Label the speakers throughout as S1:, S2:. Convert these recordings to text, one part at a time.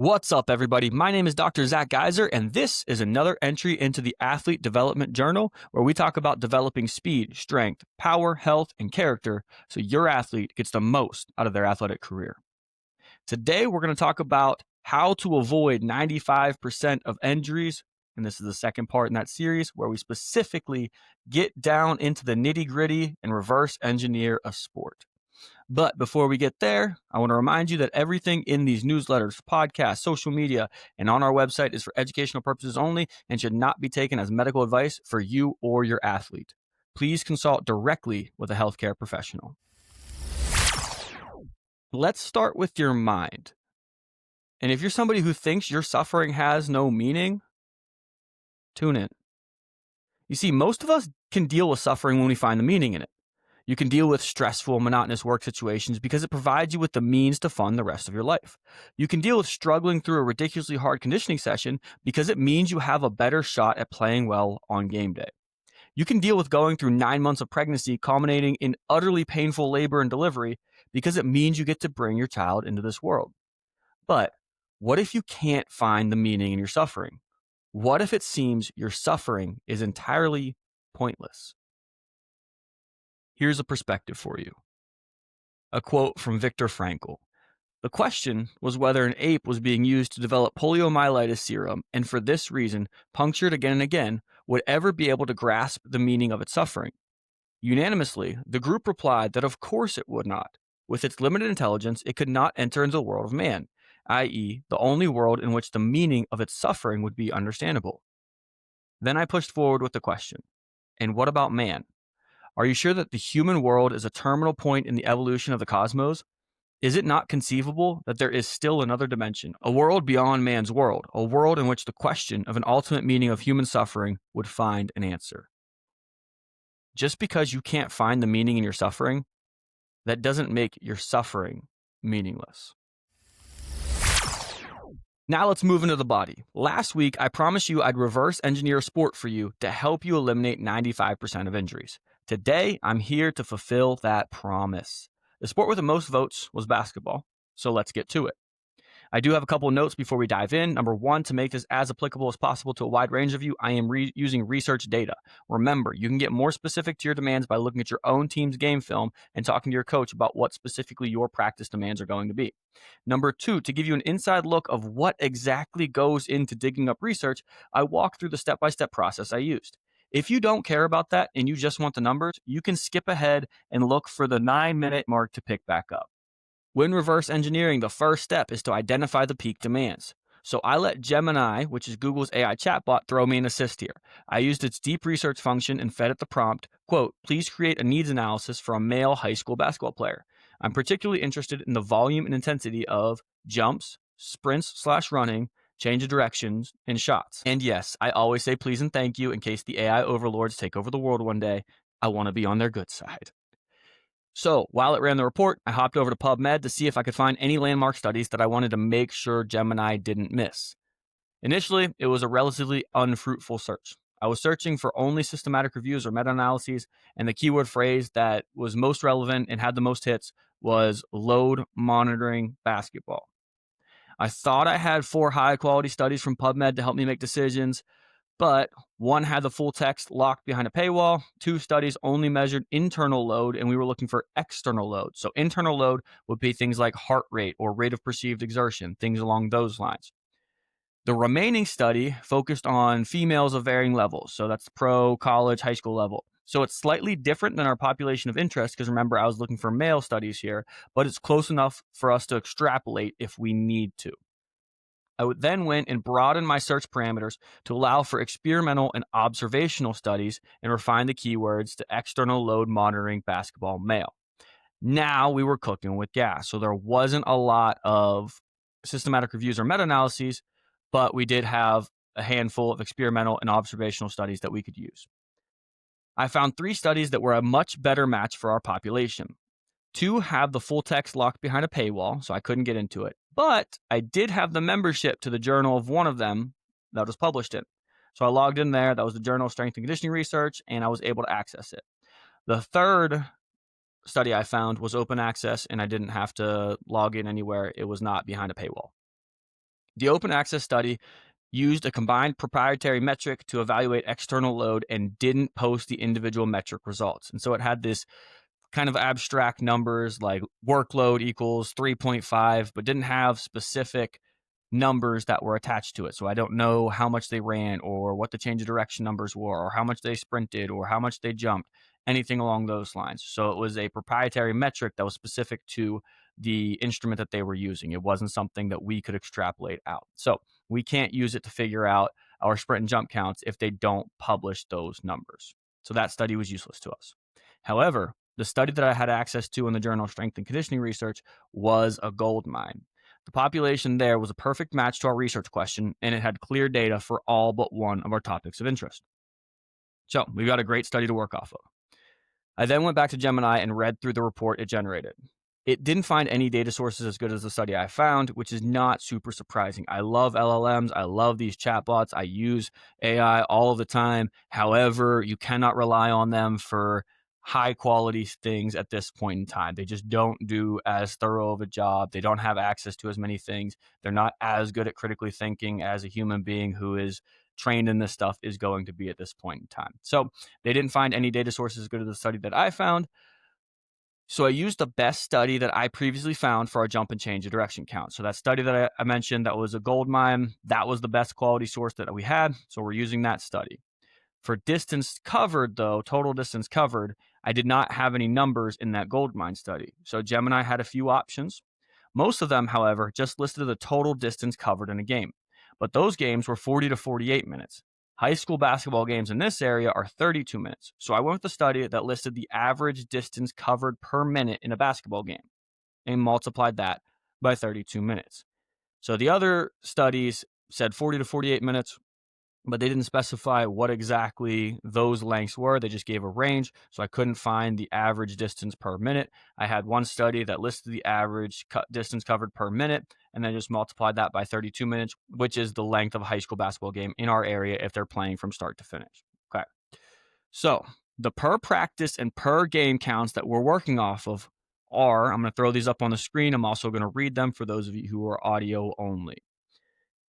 S1: What's up, everybody? My name is Dr. Zach Guiser, and this is another entry into the Athlete Development Journal, where we talk about developing speed, strength, power, health, and character so your athlete gets the most out of their athletic career. Today, we're going to talk about how to avoid 95% of injuries, and this is the second part in that series where we specifically get down into the nitty-gritty and reverse engineer a sport. But before we get there, I want to remind you that everything in these newsletters, podcasts, social media, and on our website is for educational purposes only and should not be taken as medical advice for you or your athlete. Please consult directly with a healthcare professional. Let's start with your mind. And if you're somebody who thinks your suffering has no meaning, tune in. You see, most of us can deal with suffering when we find the meaning in it. You can deal with stressful, monotonous work situations because it provides you with the means to fund the rest of your life. You can deal with struggling through a ridiculously hard conditioning session because it means you have a better shot at playing well on game day. You can deal with going through 9 months of pregnancy culminating in utterly painful labor and delivery because it means you get to bring your child into this world. But what if you can't find the meaning in your suffering? What if it seems your suffering is entirely pointless? Here's a perspective for you. A quote from Viktor Frankl. The question was whether an ape was being used to develop poliomyelitis serum, and for this reason, punctured again and again, would ever be able to grasp the meaning of its suffering. Unanimously, the group replied that of course it would not. With its limited intelligence, it could not enter into the world of man, i.e., the only world in which the meaning of its suffering would be understandable. Then I pushed forward with the question, and what about man? Are you sure that the human world is a terminal point in the evolution of the cosmos? Is it not conceivable that there is still another dimension, a world beyond man's world, a world in which the question of an ultimate meaning of human suffering would find an answer? Just because you can't find the meaning in your suffering, that doesn't make your suffering meaningless. Now let's move into the body. Last week, I promised you I'd reverse engineer a sport for you to help you eliminate 95% of injuries. Today, I'm here to fulfill that promise. The sport with the most votes was basketball, so let's get to it. I do have a couple of notes before we dive in. Number one, to make this as applicable as possible to a wide range of you, I am using research data. Remember, you can get more specific to your demands by looking at your own team's game film and talking to your coach about what specifically your practice demands are going to be. Number two, to give you an inside look of what exactly goes into digging up research, I walk through the step-by-step process I used. If you don't care about that and you just want the numbers, you can skip ahead and look for the 9-minute mark to pick back up. When reverse engineering, the first step is to identify the peak demands. So I let Gemini, which is Google's AI chatbot, throw me an assist here. I used its deep research function and fed it the prompt, quote, please create a needs analysis for a male high school basketball player. I'm particularly interested in the volume and intensity of jumps, sprints/running, change of directions, and shots. And yes, I always say please and thank you in case the AI overlords take over the world one day. I want to be on their good side. So while it ran the report, I hopped over to PubMed to see if I could find any landmark studies that I wanted to make sure Gemini didn't miss. Initially, it was a relatively unfruitful search. I was searching for only systematic reviews or meta-analyses, and the keyword phrase that was most relevant and had the most hits was load monitoring basketball. I thought I had 4 high-quality studies from PubMed to help me make decisions, but one had the full text locked behind a paywall. 2 studies only measured internal load, and we were looking for external load. So internal load would be things like heart rate or rate of perceived exertion, things along those lines. The remaining study focused on females of varying levels. So that's pro, college, high school level. So it's slightly different than our population of interest because remember, I was looking for male studies here, but it's close enough for us to extrapolate if we need to. I then went and broadened my search parameters to allow for experimental and observational studies and refine the keywords to external load monitoring basketball male. Now we were cooking with gas. So there wasn't a lot of systematic reviews or meta-analyses, but we did have a handful of experimental and observational studies that we could use. I found 3 studies that were a much better match for our population. 2 have the full text locked behind a paywall, so I couldn't get into it. But I did have the membership to the journal of one of them that was published in. So I logged in there. That was the Journal of Strength and Conditioning Research, and I was able to access it. The third study I found was open access, and I didn't have to log in anywhere. It was not behind a paywall. The open access study used a combined proprietary metric to evaluate external load and didn't post the individual metric results. And so it had this kind of abstract numbers like workload equals 3.5, but didn't have specific numbers that were attached to it. So I don't know how much they ran or what the change of direction numbers were or how much they sprinted or how much they jumped, anything along those lines. So it was a proprietary metric that was specific to the instrument that they were using. It wasn't something that we could extrapolate out. So we can't use it to figure out our sprint and jump counts if they don't publish those numbers. So that study was useless to us. However, the study that I had access to in the Journal of Strength and Conditioning Research was a gold mine. The population there was a perfect match to our research question, and it had clear data for all but one of our topics of interest. So we've got a great study to work off of. I then went back to Gemini and read through the report it generated. It didn't find any data sources as good as the study I found, which is not super surprising. I love LLMs. I love these chatbots. I use AI all of the time. However, you cannot rely on them for high quality things at this point in time. They just don't do as thorough of a job. They don't have access to as many things. They're not as good at critically thinking as a human being who is trained in this stuff is going to be at this point in time. So they didn't find any data sources as good as the study that I found. So I used the best study that I previously found for our jump and change of direction count. So that study that I mentioned, that was a gold mine, that was the best quality source that we had. So we're using that study. For distance covered, though, total distance covered, I did not have any numbers in that gold mine study. So Gemini had a few options. Most of them, however, just listed the total distance covered in a game. But those games were 40 to 48 minutes. High school basketball games in this area are 32 minutes. So I went with the study that listed the average distance covered per minute in a basketball game and multiplied that by 32 minutes. So the other studies said 40 to 48 minutes, but they didn't specify what exactly those lengths were. They just gave a range, so I couldn't find the average distance per minute. I had one study that listed the average distance covered per minute, and then just multiplied that by 32 minutes, which is the length of a high school basketball game in our area if they're playing from start to finish. Okay. So the per practice and per game counts that we're working off of are, I'm going to throw these up on the screen. I'm also going to read them for those of you who are audio only.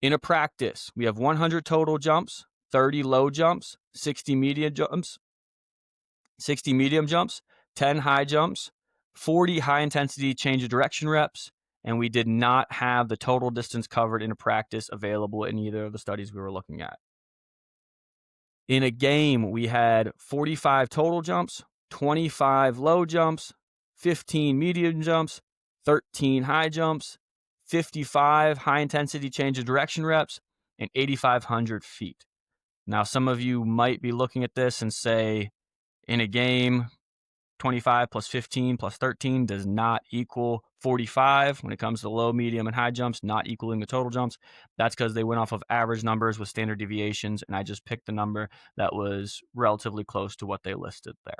S1: In a practice, we have 100 total jumps, 30 low jumps, 60 medium jumps, 10 high jumps, 40 high intensity change of direction reps, and we did not have the total distance covered in a practice available in either of the studies we were looking at. In a game, we had 45 total jumps, 25 low jumps, 15 medium jumps, 13 high jumps, 55 high-intensity change of direction reps, and 8,500 feet. Now, some of you might be looking at this and say, in a game, 25 plus 15 plus 13 does not equal 45 when it comes to low, medium, and high jumps, not equaling the total jumps. That's because they went off of average numbers with standard deviations, and I just picked the number that was relatively close to what they listed there.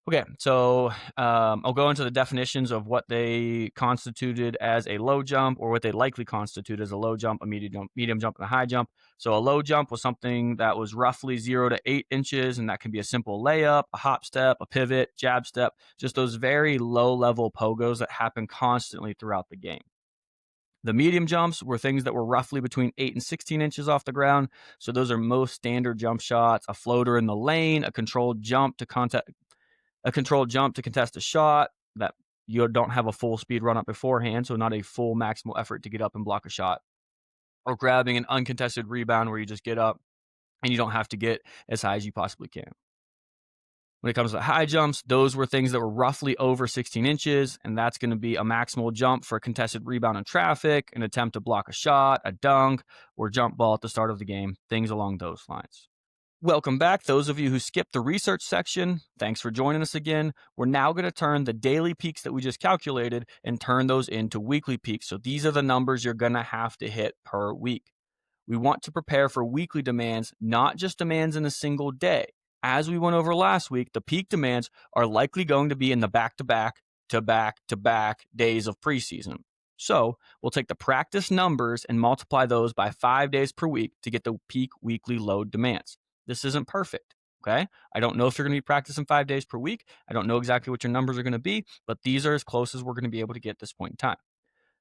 S1: Okay, so I'll go into the definitions of what they constituted as a low jump, or what they likely constitute as a low jump, a medium jump, and a high jump. So a low jump was something that was roughly 0 to 8 inches, and that can be a simple layup, a hop step, a pivot, jab step, just those very low-level pogos that happen constantly throughout the game. The medium jumps were things that were roughly between 8 and 16 inches off the ground. So those are most standard jump shots, a floater in the lane, a controlled jump to contest a shot that you don't have a full speed run up beforehand, so not a full maximal effort to get up and block a shot, or grabbing an uncontested rebound where you just get up and you don't have to get as high as you possibly can. When it comes to high jumps, those were things that were roughly over 16 inches, and that's going to be a maximal jump for a contested rebound in traffic, an attempt to block a shot, a dunk, or jump ball at the start of the game, things along those lines. Welcome back, those of you who skipped the research section. Thanks for joining us again. We're now going to turn the daily peaks that we just calculated and turn those into weekly peaks. So these are the numbers you're going to have to hit per week. We want to prepare for weekly demands, not just demands in a single day. As we went over last week, the peak demands are likely going to be in the back-to-back days of preseason. So we'll take the practice numbers and multiply those by 5 days per week to get the peak weekly load demands. This isn't perfect, okay? I don't know if you're going to be practicing 5 days per week. I don't know exactly what your numbers are going to be, but these are as close as we're going to be able to get at this point in time.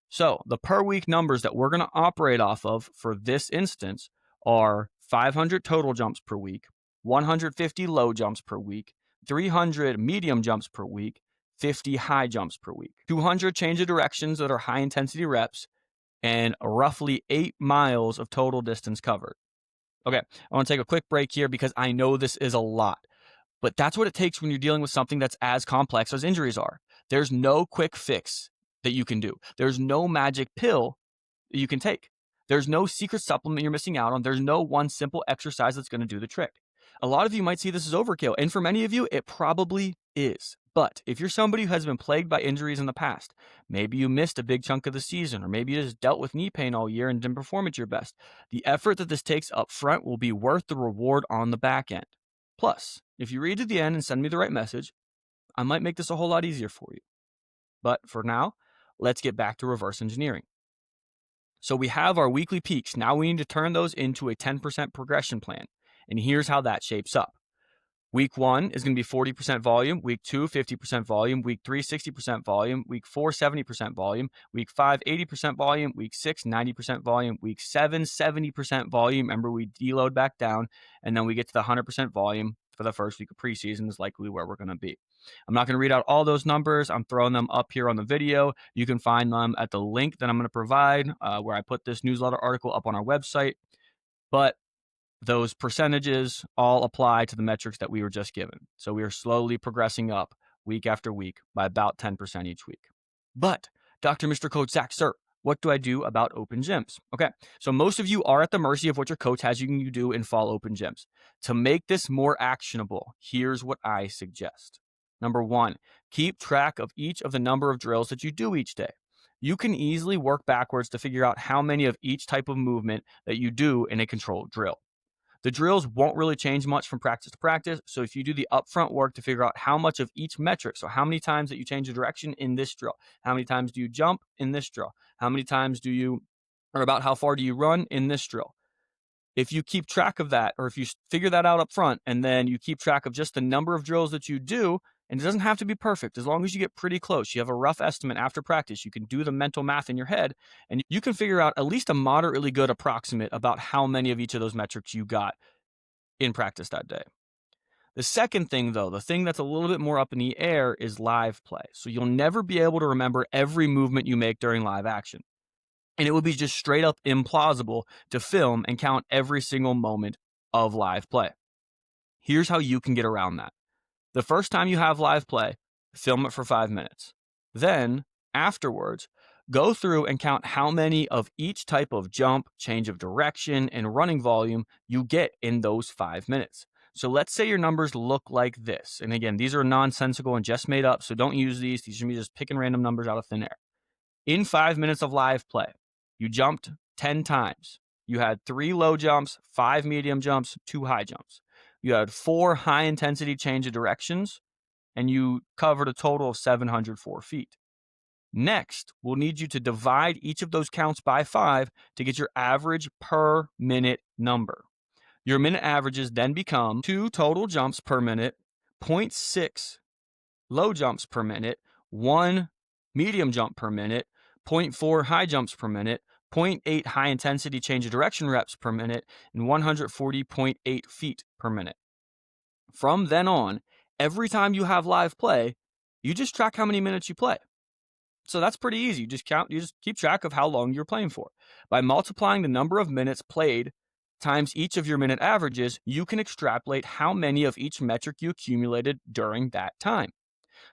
S1: So the per week numbers that we're going to operate off of for this instance are 500 total jumps per week, 150 low jumps per week, 300 medium jumps per week, 50 high jumps per week, 200 change of directions that are high intensity reps, and roughly 8 miles of total distance covered. Okay, I want to take a quick break here because I know this is a lot, but that's what it takes when you're dealing with something that's as complex as injuries are. There's no quick fix that you can do. There's no magic pill that you can take. There's no secret supplement you're missing out on. There's no one simple exercise that's going to do the trick. A lot of you might see this as overkill, and for many of you, it probably is. But if you're somebody who has been plagued by injuries in the past, maybe you missed a big chunk of the season, or maybe you just dealt with knee pain all year and didn't perform at your best, the effort that this takes up front will be worth the reward on the back end. Plus, if you read to the end and send me the right message, I might make this a whole lot easier for you. But for now, let's get back to reverse engineering. So we have our weekly peaks. Now we need to turn those into a 10% progression plan. And here's how that shapes up. Week 1 is going to be 40% volume. Week 2, 50% volume. Week 3, 60% volume. Week 4, 70% volume. Week 5, 80% volume. Week 6, 90% volume. Week 7, 70% volume. Remember, we deload back down. And then we get to the 100% volume for the first week of preseason is likely where we're going to be. I'm not going to read out all those numbers. I'm throwing them up here on the video. You can find them at the link that I'm going to provide where I put this newsletter article up on our website. But those percentages all apply to the metrics that we were just given. So we are slowly progressing up week after week by about 10% each week. But Dr. Mr. Coach Zach, sir, what do I do about open gyms? Okay, so most of you are at the mercy of what your coach has you do in fall open gyms. To make this more actionable, here's what I suggest. Number 1, keep track of each of the number of drills that you do each day. You can easily work backwards to figure out how many of each type of movement that you do in a controlled drill. The drills won't really change much from practice to practice, so if you do the upfront work to figure out how much of each metric, so how many times that you change the direction in this drill, how many times do you jump in this drill, how many times do you, or about how far do you run in this drill, if you keep track of that, or if you figure that out up front, and then you keep track of just the number of drills that you do, and it doesn't have to be perfect. As long as you get pretty close, you have a rough estimate after practice, you can do the mental math in your head, and you can figure out at least a moderately good approximate about how many of each of those metrics you got in practice that day. The second thing, though, the thing that's a little bit more up in the air is live play. So you'll never be able to remember every movement you make during live action. And it would be just straight up implausible to film and count every single moment of live play. Here's how you can get around that. The first time you have live play, film it for 5 minutes. Then, afterwards, go through and count how many of each type of jump, change of direction, and running volume you get in those 5 minutes. So let's say your numbers look like this. And again, these are nonsensical and just made up, so don't use these. These are me just picking random numbers out of thin air. In 5 minutes of live play, you jumped 10 times. You had 3 low jumps, 5 medium jumps, 2 high jumps. You had 4 high-intensity change of directions, and you covered a total of 704 feet. Next, we'll need you to divide each of those counts by 5 to get your average per minute number. Your minute averages then become 2 total jumps per minute, 0.6 low jumps per minute, 1 medium jump per minute, 0.4 high jumps per minute, 0.8 high intensity change of direction reps per minute, and 140.8 feet per minute. From then on, every time you have live play, you just track how many minutes you play. So that's pretty easy. You just keep track of how long you're playing for. By multiplying the number of minutes played times each of your minute averages, you can extrapolate how many of each metric you accumulated during that time.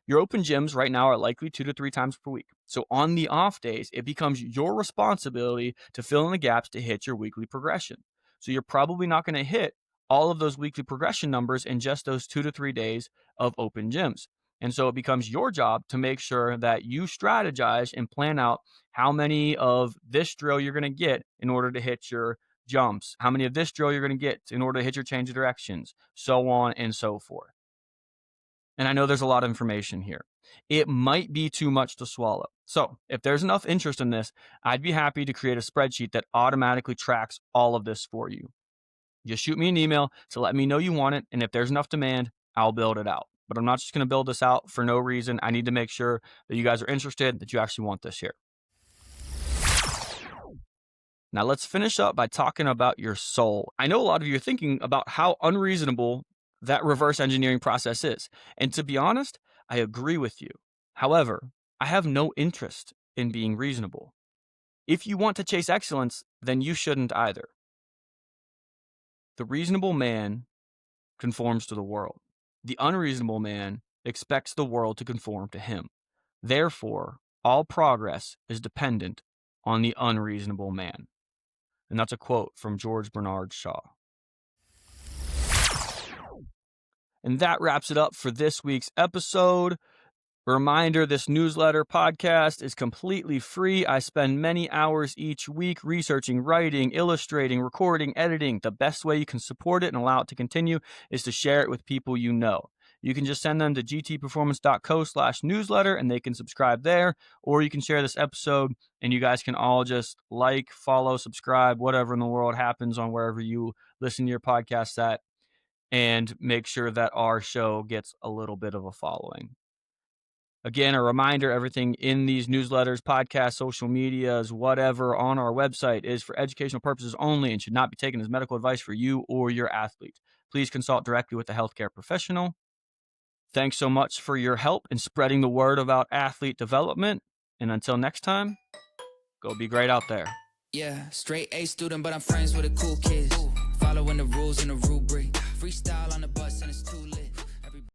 S1: Your open gyms right now are likely 2 to 3 times per week. So on the off days, it becomes your responsibility to fill in the gaps to hit your weekly progression. So you're probably not going to hit all of those weekly progression numbers in just those 2 to 3 days of open gyms. And so it becomes your job to make sure that you strategize and plan out how many of this drill you're going to get in order to hit your jumps, how many of this drill you're going to get in order to hit your change of directions, so on and so forth. And I know there's a lot of information here. It might be too much to swallow. So if there's enough interest in this, I'd be happy to create a spreadsheet that automatically tracks all of this for you. Just shoot me an email to let me know you want it. And if there's enough demand, I'll build it out. But I'm not just going to build this out for no reason. I need to make sure that you guys are interested, that you actually want this here. Now let's finish up by talking about your soul. I know a lot of you are thinking about how unreasonable that reverse engineering process is. And to be honest, I agree with you. However, I have no interest in being reasonable. If you want to chase excellence, then you shouldn't either. The reasonable man conforms to the world. The unreasonable man expects the world to conform to him. Therefore, all progress is dependent on the unreasonable man. And that's a quote from George Bernard Shaw. And that wraps it up for this week's episode. Reminder, this newsletter podcast is completely free. I spend many hours each week researching, writing, illustrating, recording, editing. The best way you can support it and allow it to continue is to share it with people you know. You can just send them to gtperformance.co/newsletter and they can subscribe there, or you can share this episode and you guys can all just like, follow, subscribe, whatever in the world happens on wherever you listen to your podcasts at, and make sure that our show gets a little bit of a following. Again, a reminder, everything in these newsletters, podcasts, social medias, whatever on our website is for educational purposes only and should not be taken as medical advice for you or your athlete. Please consult directly with a healthcare professional. Thanks so much for your help in spreading the word about athlete development. And until next time, go be great out there.
S2: Yeah, straight A student, but I'm friends with the cool kids. Following the rules and the rubric. Freestyle on the bus and it's too lit.